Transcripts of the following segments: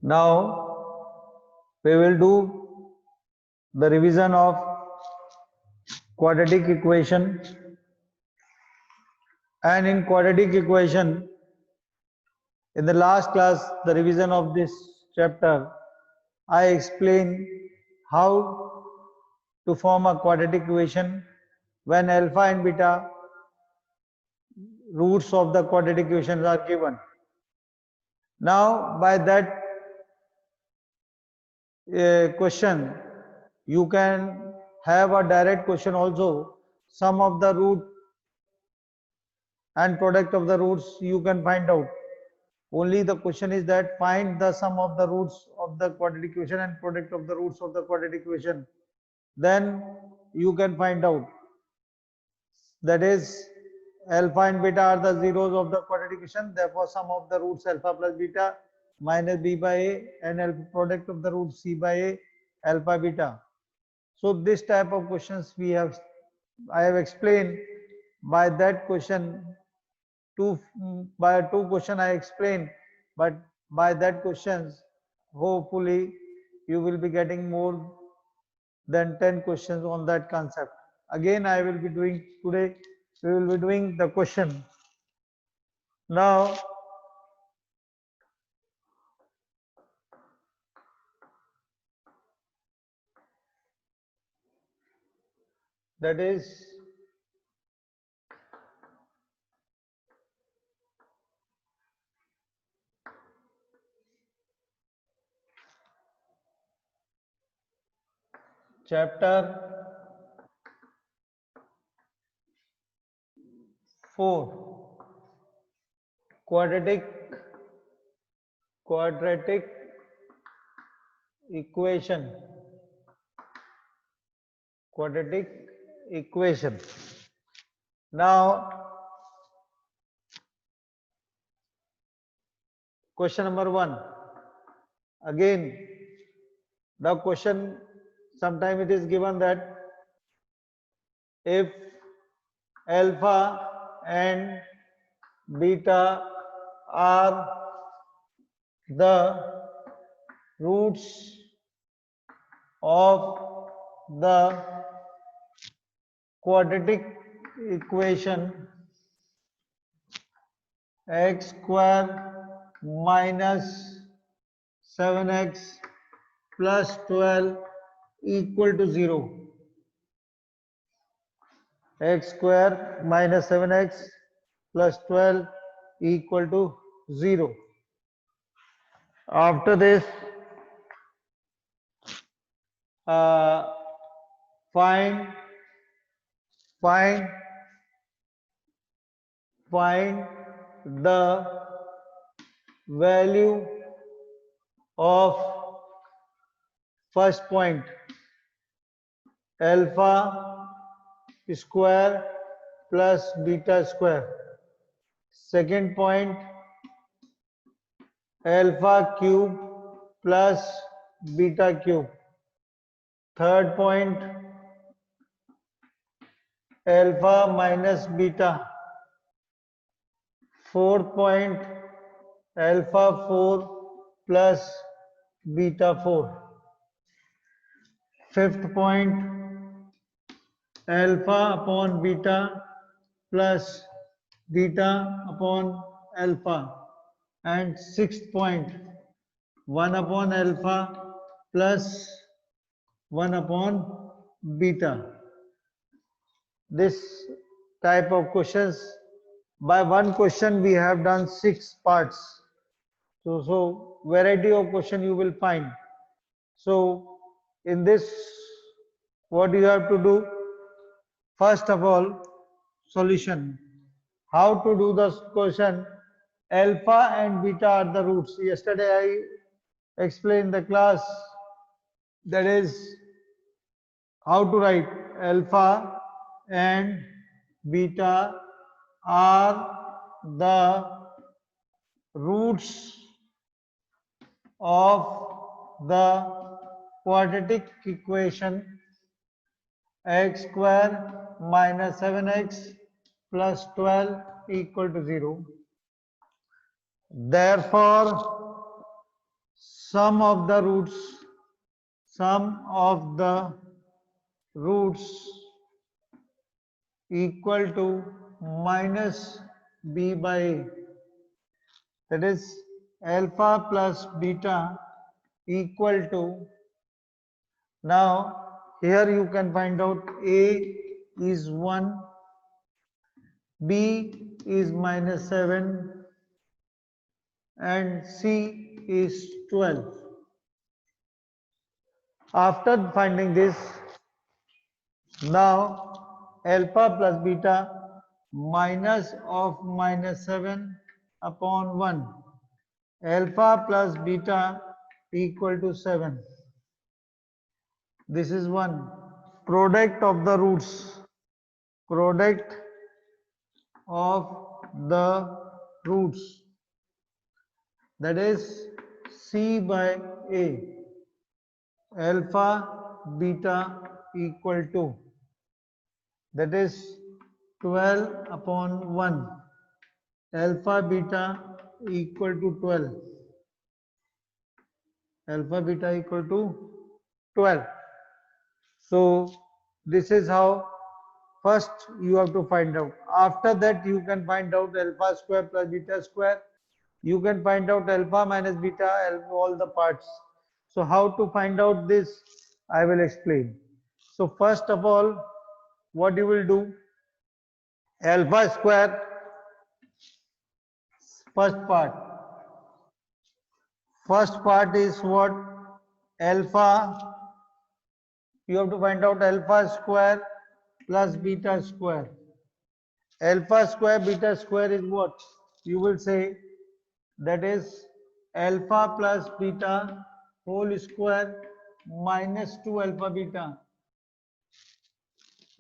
Now we will do the revision of quadratic equation, and in quadratic equation, in the last class, the revision of this chapter, I explained how to form a quadratic equation when alpha and beta roots of the quadratic equations are given. Now by that question, you can have a direct question also. Sum of the root and product of the roots you can find out. Only the question is that find the sum of the roots of the quadratic equation and product of the roots of the quadratic equation. Then you can find out. That is, alpha and beta are the zeros of the quadratic equation. Therefore, sum of the roots alpha plus beta minus b by a, and alpha product of the roots c by a alpha beta. So this type of questions I have explained by that question. By two question I explained, but by that questions, hopefully you will be getting more than 10 questions on that concept. Again, I will be doing today. We will be doing the question. Now, that is chapter 4, quadratic equation. Quadratic equation. Now, question number 1. Again, the question, sometime it is given that if alpha and beta are the roots of the quadratic equation x square minus 7x plus 12 equal to 0. X square minus 7x plus 12 equal to 0. After this, find the value of first point alpha square plus beta square. Second point alpha cube plus beta cube. Third point alpha minus beta. Fourth point alpha 4 plus beta 4. Fifth point alpha upon beta plus beta upon alpha. And sixth point 1 upon alpha plus 1 upon beta. This type of questions, by one question we have done 6 parts. So variety of question you will find. So in this, what you have to do? First of all, solution. How to do the question? Alpha and beta are the roots. Yesterday I explained the class, that is how to write alpha and beta are the roots of the quadratic equation x square minus 7x plus 12 equal to 0. Therefore, sum of the roots, sum of the roots equal to minus b by a. That is alpha plus beta equal to, now here you can find out a is 1, b is minus 7 and c is 12. After finding this, now alpha plus beta minus of minus 7 upon 1, alpha plus beta equal to 7. This is 1. Product of the roots, product of the roots, that is c by a, alpha beta equal to, that is 12 upon 1, alpha beta equal to 12, alpha beta equal to 12. So this is how first you have to find out. After that you can find out alpha square plus beta square. You can find out alpha minus beta, all the parts. So how to find out this, I will explain. So first of all, what you will do, alpha square, first part is what, alpha, you have to find out alpha square plus beta square. Alpha square beta square is what, you will say, that is alpha plus beta whole square minus 2 alpha beta,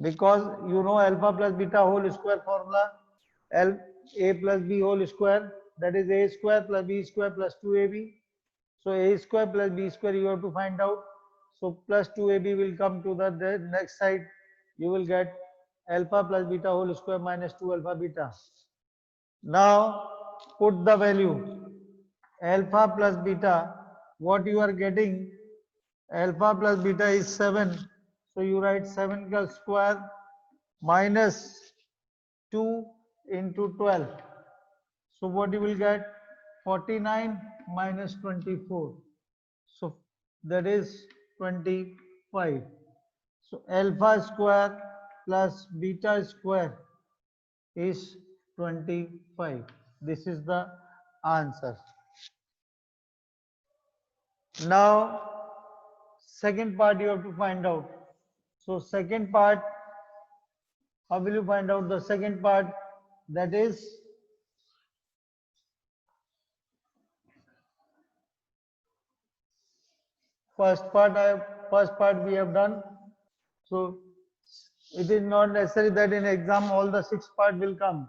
because you know alpha plus beta whole square formula, a plus b whole square, that is a square plus b square plus 2ab. So a square plus b square you have to find out. So plus 2ab will come to the next side. You will get alpha plus beta whole square minus 2 alpha beta. Now put the value alpha plus beta. What you are getting, alpha plus beta is 7. So you write 7 ka square minus 2 into 12. So what you will get, 49 minus 24. So that is 25. So alpha square plus beta square is 25. This is the answer. Now second part you have to find out. So second part, how will you find out the second part? That is first part we have done. So it is not necessary that in exam all the 6 part will come.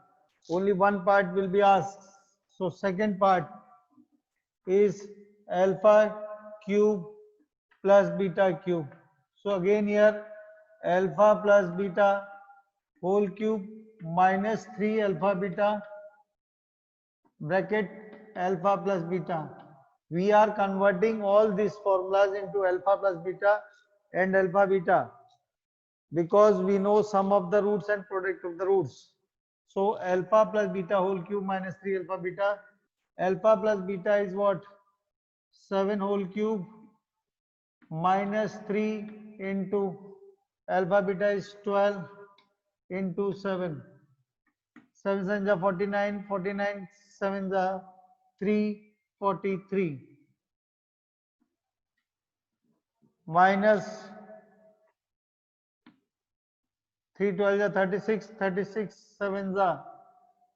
Only one part will be asked. So second part is alpha cube plus beta cube. So again here alpha plus beta whole cube minus 3 alpha beta bracket alpha plus beta. We are converting all these formulas into alpha plus beta and alpha beta, because we know sum of the roots and product of the roots. So alpha plus beta whole cube minus 3 alpha beta. Alpha plus beta is what? 7 whole cube minus 3 into alpha beta is 12 into 7. 7 7 is 49, 49 7 is 343 minus 3 12 is 36, 36 7 is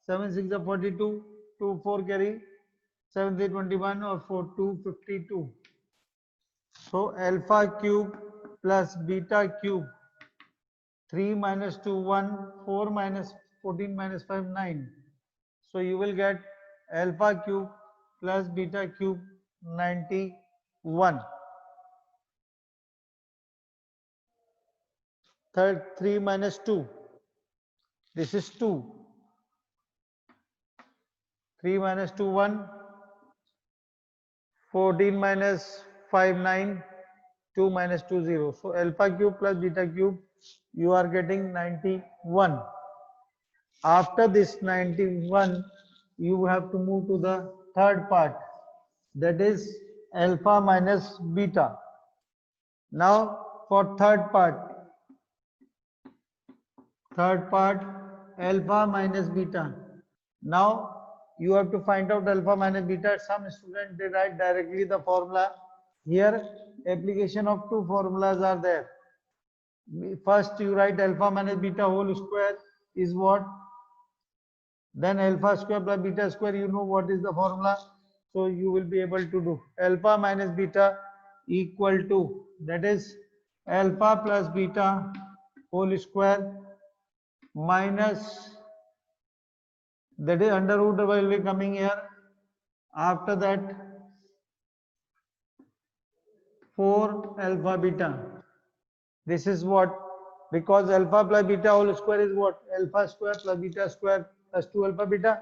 7 6 is 42, 2 4 carry 7 3 21 or 4 2 52. So alpha cube plus beta cube, 3 minus 2 1, 4 minus 14 minus 5 9. So you will get alpha cube plus beta cube 91. Third, 3 minus 2, this is 2. 3 minus 2 1, 14 minus 5, 9, 2 minus 2, 0. So alpha cube plus beta cube, you are getting 91. After this 91, you have to move to the third part, that is alpha minus beta. Now for third part alpha minus beta. Now you have to find out alpha minus beta. Some students, they write directly the formula. Here application of two formulas are there. First you write alpha minus beta whole square is what? Then alpha square plus beta square, you know what is the formula. So you will be able to do alpha minus beta equal to, that is alpha plus beta whole square minus, that is under root will be coming here. After that 4 alpha beta. This is what, because alpha plus beta whole square is what? Alpha square plus beta square plus 2 alpha beta.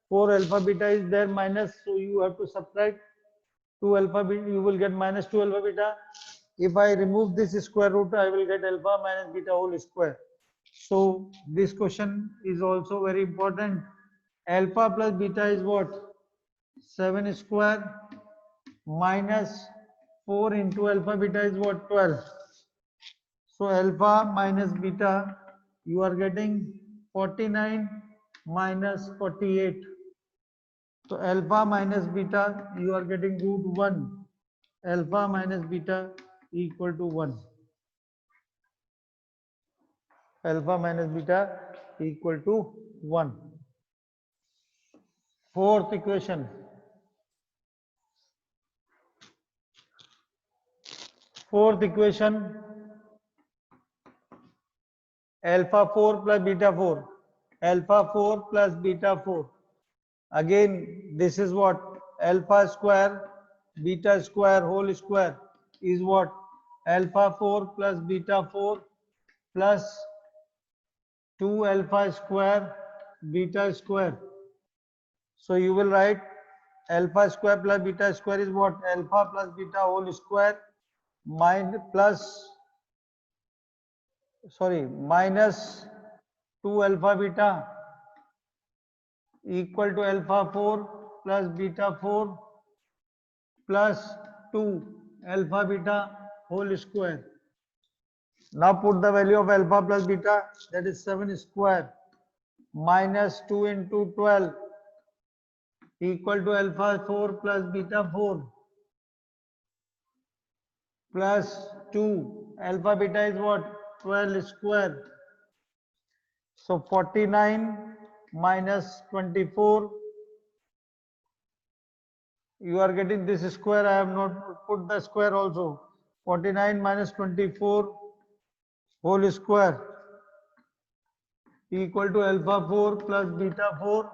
4 alpha beta is there minus, so you have to subtract 2 alpha beta, you will get minus 2 alpha beta. If I remove this square root, I will get alpha minus beta whole square. So this question is also very important. Alpha plus beta is what? 7 square minus 4 into alpha beta is what? 12. So alpha minus beta, you are getting 49 minus 48. So alpha minus beta, you are getting root 1. Alpha minus beta equal to 1. Alpha minus beta equal to 1. Fourth equation. Fourth equation, alpha 4 plus beta 4. Alpha 4 plus beta 4. Again, this is what? Alpha square, beta square whole square is what? Alpha 4 plus beta 4 plus 2 alpha square beta square. So you will write alpha square plus beta square is what? Alpha plus beta whole square minus 2 alpha beta equal to alpha 4 plus beta 4 plus 2 alpha beta whole square. Now put the value of alpha plus beta, that is 7 square minus 2 into 12 equal to alpha 4 plus beta 4 plus 2 alpha beta is what? 12 square. So 49 minus 24, you are getting this square. I have not put the square also. 49 minus 24 whole square equal to alpha 4 plus beta 4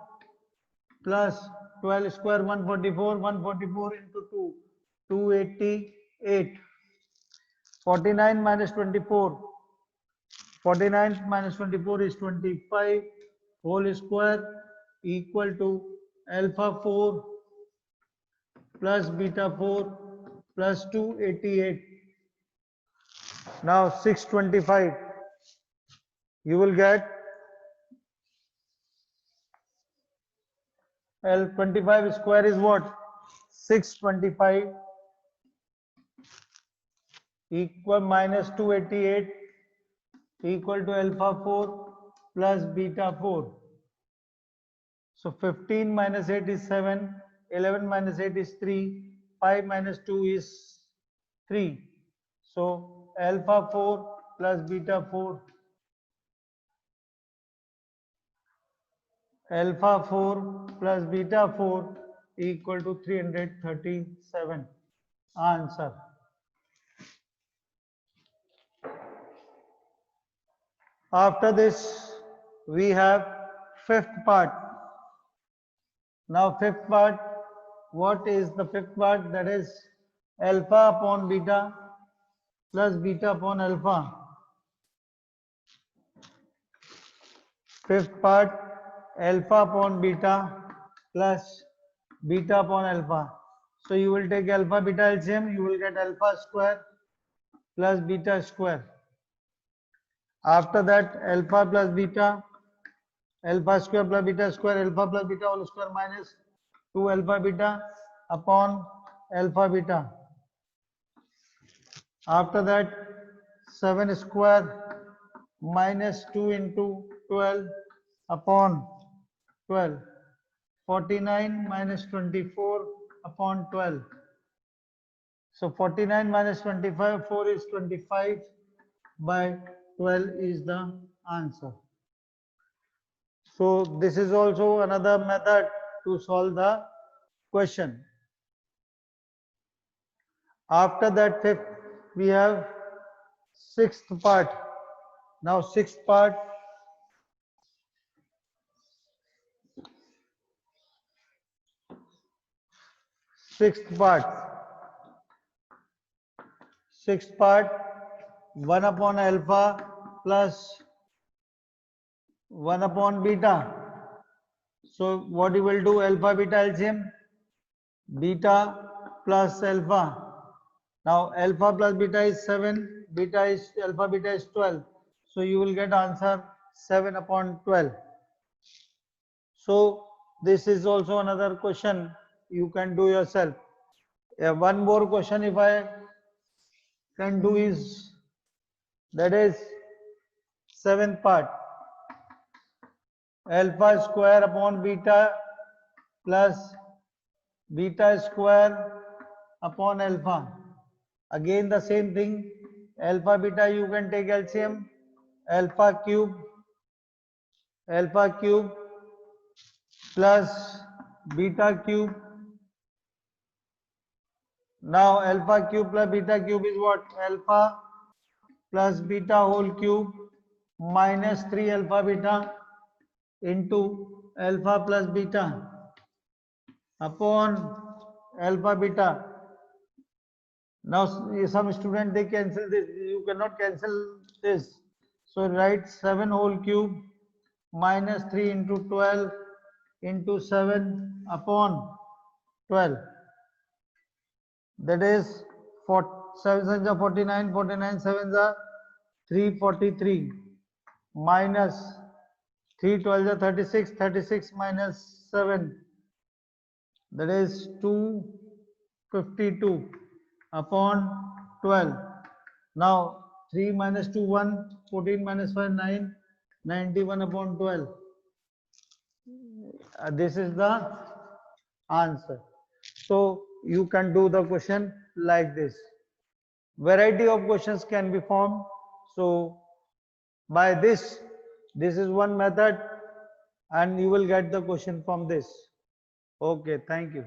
plus 12 square 144, 144 into 2, 288. 49 minus 24, 49 minus 24 is 25 whole square equal to alpha 4 plus beta 4 plus 288. Now 625, you will get L25 square is what? 625 equal minus 288 equal to alpha 4 plus beta 4. So 15 minus 8 is 7, 11 minus 8 is 3, 5 minus 2 is 3. So alpha 4 plus beta 4, alpha 4 plus beta 4 equal to 337. Answer. After this, we have fifth part. Now fifth part, what is the fifth part? That is alpha upon beta plus beta upon alpha. Fifth part, alpha upon beta plus beta upon alpha. So you will take alpha beta LCM, you will get alpha square plus beta square. After that, alpha plus beta, alpha square plus beta square, alpha plus beta whole square minus 2 alpha beta upon alpha beta. After that, 7 square minus 2 into 12 upon 12. 49 minus 24 upon 12. So 49 minus 25, 4 is 25 by 12 is the answer. So this is also another method to solve the question. After that, fifth, we have sixth part. Now sixth part, sixth part, 1 upon alpha plus 1 upon beta. So what you will do, alpha beta LCM, beta plus alpha. Now alpha plus beta is 7, beta is alpha beta is 12. So you will get answer 7 upon 12. So this is also another question you can do yourself. One more question if I can do is, that is seventh part, alpha square upon beta plus beta square upon alpha. Again the same thing, alpha beta you can take LCM, alpha cube plus beta cube. Now alpha cube plus beta cube is what? Alpha plus beta whole cube minus 3 alpha beta into alpha plus beta upon alpha beta. Now some student they cancel this, you cannot cancel this. So write 7 whole cube minus 3 into 12 into 7 upon 12. That is 7 7s are 49, 49 7s are 343 minus 3 12s are 36, 36 minus 7, that is 252 upon 12. Now 3 minus 2 1, 14 minus 5 9, 91 upon 12. This is the answer. So you can do the question like this. Variety of questions can be formed. So by this is one method and you will get the question from this. Okay, thank you.